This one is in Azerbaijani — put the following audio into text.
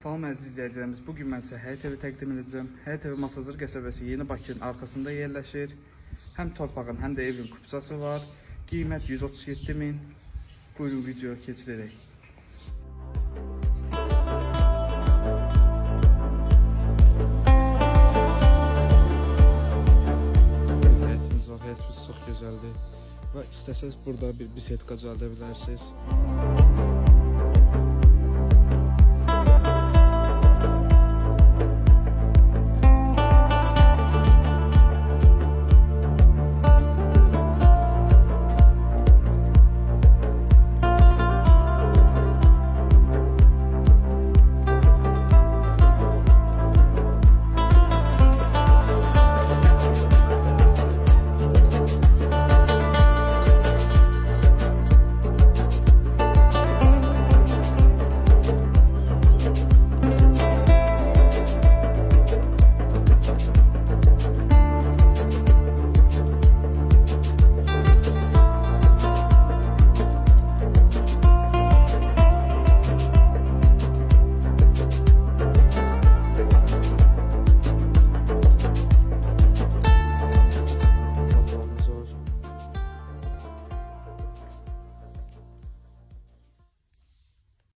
Salam əziz izləyicilərimiz, bugün mən sizə Həyət evi təqdim edəcəm. Həyət evi Masazır qəsəbəsi Yeni Bakının arxasında yerləşir. Həm torpağın, həm də evin kupçası var. Qiymət 137.000. Buyurun videoya keçirək. Həyətimiz var, həyətimiz çox gözəldir. Və istəsəz burada bir bisetka düzəldə bilərsiniz.